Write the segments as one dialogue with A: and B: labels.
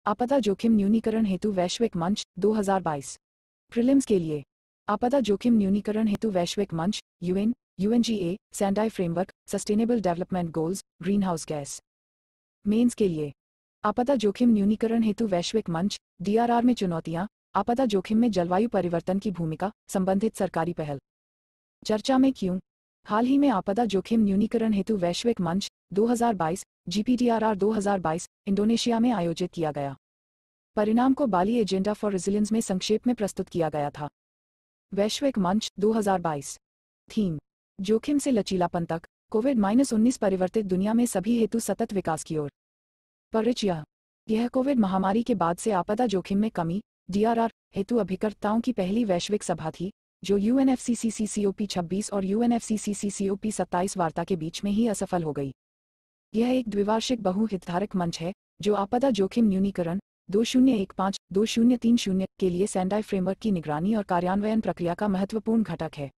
A: आपदा जोखिम न्यूनीकरण हेतु वैश्विक मंच 2022। प्रीलिम्स के लिए आपदा जोखिम न्यूनीकरण हेतु वैश्विक मंच UN UNGA Sendai framework sustainable development goals greenhouse gas. Mains के लिए आपदा जोखिम न्यूनीकरण हेतु वैश्विक मंच डीआरआर में चुनौतियां, आपदा जोखिम में जलवायु परिवर्तन की भूमिका, संबंधित सरकारी पहल। चर्चा में क्यों? हाल ही में आपदा जोखिम न्यूनीकरण हेतु वैश्विक मंच 2022 जीपीडीआरआर 2022 इंडोनेशिया में आयोजित किया गया। परिणाम को बाली एजेंडा फॉर रेजिलियंस में संक्षेप में प्रस्तुत किया गया था। वैश्विक मंच 2022 थीम जोखिम से लचीलापन तक, कोविड-19 परिवर्तित दुनिया में सभी हेतु सतत विकास की ओर। परिचय। यह कोविड महामारी के बाद से आपदा जोखिम में कमी डीआरआर हेतु अभिकर्ताओं की पहली वैश्विक सभा थी, जो यूएनएफसीसीसीसीओपी 26 और यूएनएफसीसीसीसीओपी 27 वार्ता के बीच में ही असफल हो गई। यह एक द्विवार्षिक बहुहितधारक मंच है, जो आपदा जोखिम न्यूनीकरण 2015-2030 के लिए सेंडाई फ्रेमवर्क की निगरानी और कार्यान्वयन प्रक्रिया का महत्वपूर्ण घटक है।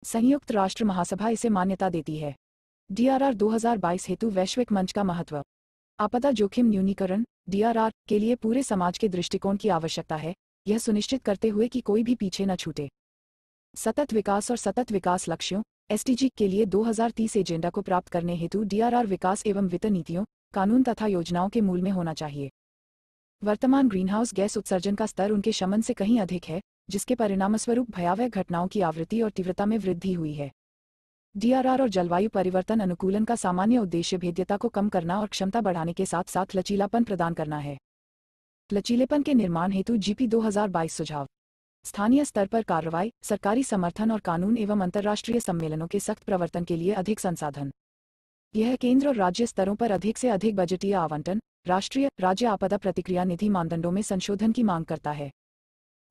A: संयुक्त राष्ट्र महासभा इसे मान्यता देती है। डीआरआर 2022 हेतु वैश्विक मंच का महत्व। आपदा जोखिम न्यूनीकरण डीआरआर के लिए पूरे समाज के दृष्टिकोण की आवश्यकता है, यह सुनिश्चित करते हुए कि कोई भी पीछे न छूटे। सतत विकास और सतत विकास लक्ष्यों एसडीजी के लिए 2030 एजेंडा को प्राप्त करने हेतु डीआरआर विकास एवं वित्त नीतियों, कानून तथा योजनाओं के मूल में होना चाहिए। वर्तमान ग्रीनहाउस गैस उत्सर्जन का स्तर उनके शमन से कहीं अधिक है, जिसके परिणामस्वरूप भयावह घटनाओं की आवृत्ति और तीव्रता में वृद्धि हुई है। डीआरआर और जलवायु परिवर्तन अनुकूलन का सामान्य उद्देश्य भेद्यता को कम करना और क्षमता बढ़ाने के साथ साथ लचीलापन प्रदान करना है। लचीलेपन के निर्माण हेतु जीपी 2022 सुझाव। स्थानीय स्तर पर कार्रवाई, सरकारी समर्थन और कानून एवं अंतर्राष्ट्रीय सम्मेलनों के सख्त प्रवर्तन के लिए अधिक संसाधन। यह केंद्र और राज्य स्तरों पर अधिक से अधिक बजटीय आवंटन, राष्ट्रीय राज्य आपदा प्रतिक्रिया निधि मानदंडों में संशोधन की मांग करता है।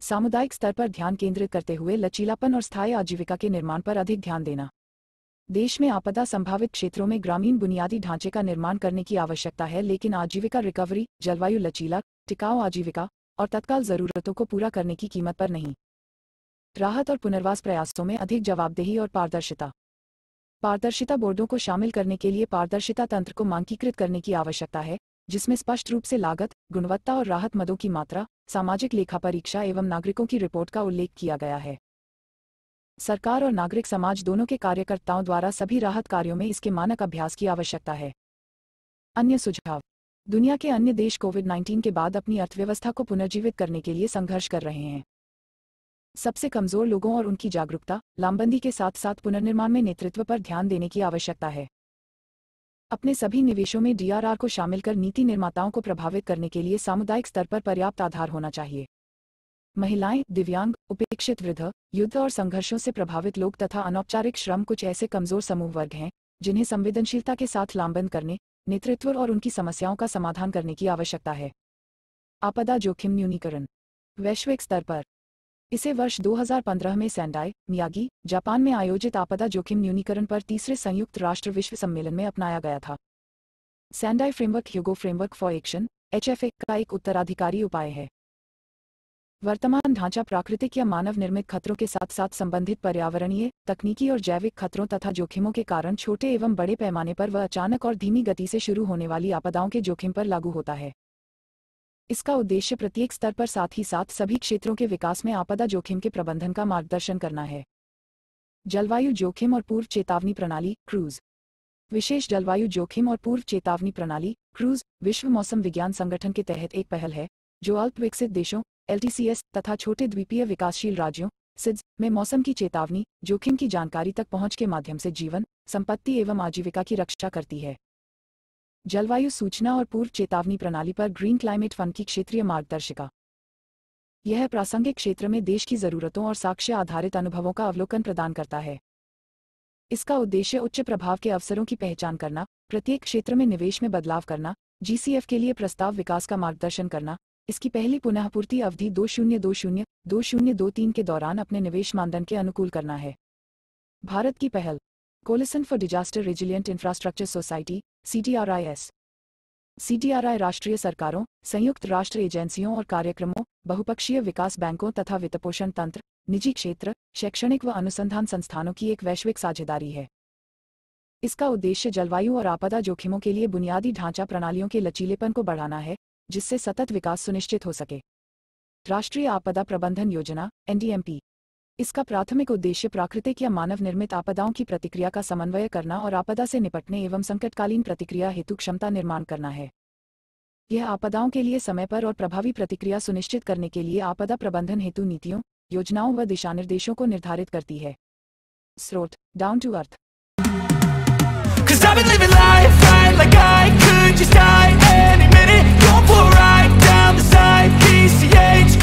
A: सामुदायिक स्तर पर ध्यान केंद्रित करते हुए लचीलापन और स्थायी आजीविका के निर्माण पर अधिक ध्यान देना। देश में आपदा संभावित क्षेत्रों में ग्रामीण बुनियादी ढांचे का निर्माण करने की आवश्यकता है, लेकिन आजीविका रिकवरी, जलवायु लचीला, टिकाऊ आजीविका और तत्काल जरूरतों को पूरा करने की कीमत पर नहीं। राहत और पुनर्वास प्रयासों में अधिक जवाबदेही और पारदर्शिता। पारदर्शिता बोर्डों को शामिल करने के लिए पारदर्शिता तंत्र को मानकीकृत करने की आवश्यकता है, जिसमें स्पष्ट रूप से लागत, गुणवत्ता और राहत मदों की मात्रा, सामाजिक लेखा परीक्षा एवं नागरिकों की रिपोर्ट का उल्लेख किया गया है। सरकार और नागरिक समाज दोनों के कार्यकर्ताओं द्वारा सभी राहत कार्यों में इसके मानक अभ्यास की आवश्यकता है। अन्य सुझाव। दुनिया के अन्य देश कोविड-19 के बाद अपनी अर्थव्यवस्था को पुनर्जीवित करने के लिए संघर्ष कर रहे हैं। सबसे कमजोर लोगों और उनकी जागरूकता, लामबंदी के साथ साथ पुनर्निर्माण में नेतृत्व पर ध्यान देने की आवश्यकता है। अपने सभी निवेशों में डीआरआर को शामिल कर नीति निर्माताओं को प्रभावित करने के लिए सामुदायिक स्तर पर पर्याप्त आधार होना चाहिए। महिलाएं, दिव्यांग, उपेक्षित वृद्ध, युद्ध और संघर्षों से प्रभावित लोग तथा अनौपचारिक श्रम कुछ ऐसे कमजोर समूह वर्ग हैं, जिन्हें संवेदनशीलता के साथ लामबंद करने, नेतृत्व और उनकी समस्याओं का समाधान करने की आवश्यकता है। आपदा जोखिम न्यूनीकरण वैश्विक स्तर पर। इसे वर्ष 2015 में सेंडाई, मियागी, जापान में आयोजित आपदा जोखिम न्यूनीकरण पर तीसरे संयुक्त राष्ट्र विश्व सम्मेलन में अपनाया गया था। Sendai framework Hyogo framework for action HFA का एक उत्तराधिकारी उपाय है। वर्तमान ढांचा प्राकृतिक या मानव निर्मित खतरों के साथ साथ संबंधित पर्यावरणीय, तकनीकी और जैविक खतरों तथा जोखिमों के कारण छोटे एवं बड़े पैमाने पर व अचानक और धीमी गति से शुरू होने वाली आपदाओं के जोखिम पर लागू होता है। इसका उद्देश्य प्रत्येक स्तर पर साथ ही साथ सभी क्षेत्रों के विकास में आपदा जोखिम के प्रबंधन का मार्गदर्शन करना है। जलवायु जोखिम और पूर्व चेतावनी प्रणाली क्रूज। विशेष जलवायु जोखिम और पूर्व चेतावनी प्रणाली क्रूज विश्व मौसम विज्ञान संगठन के तहत एक पहल है, जो अल्प विकसित देशों एलटीसीएस तथा छोटे द्वीपीय विकासशील राज्यों सिड्स में मौसम की चेतावनी, जोखिम की जानकारी तक पहुंच के माध्यम से जीवन, संपत्ति एवं आजीविका की रक्षा करती है। जलवायु सूचना और पूर्व चेतावनी प्रणाली पर ग्रीन क्लाइमेट फंड की क्षेत्रीय मार्गदर्शिका। यह प्रासंगिक क्षेत्र में देश की जरूरतों और साक्ष्य आधारित अनुभवों का अवलोकन प्रदान करता है। इसका उद्देश्य उच्च प्रभाव के अवसरों की पहचान करना, प्रत्येक क्षेत्र में निवेश में बदलाव करना, जीसीएफ के लिए प्रस्ताव विकास का मार्गदर्शन करना, इसकी पहली पुनःपूर्ति अवधि 2020-2023 के दौरान अपने निवेश मानदंड के अनुकूल करना है। भारत की पहल coalition for disaster resilient infrastructure society CDRIS। CDRI राष्ट्रीय सरकारों, संयुक्त राष्ट्र एजेंसियों और कार्यक्रमों, बहुपक्षीय विकास बैंकों तथा वित्तपोषण तंत्र, निजी क्षेत्र, शैक्षणिक व अनुसंधान संस्थानों की एक वैश्विक साझेदारी है। इसका उद्देश्य जलवायु और आपदा जोखिमों के लिए बुनियादी ढांचा प्रणालियों के लचीलेपन को बढ़ाना है, जिससे सतत विकास सुनिश्चित हो सके। राष्ट्रीय आपदा प्रबंधन योजना (NDMP) इसका प्राथमिक उद्देश्य प्राकृतिक या मानव निर्मित आपदाओं की प्रतिक्रिया का समन्वय करना और आपदा से निपटने एवं संकटकालीन प्रतिक्रिया हेतु क्षमता निर्माण करना है। यह आपदाओं के लिए समय पर और प्रभावी प्रतिक्रिया सुनिश्चित करने के लिए आपदा प्रबंधन हेतु नीतियों, योजनाओं व दिशानिर्देशों को निर्धारित करती है। स्रोत: down to earth.
B: 'Cause I've been living life right like I could just die any minute. Going for a ride down the side, PCH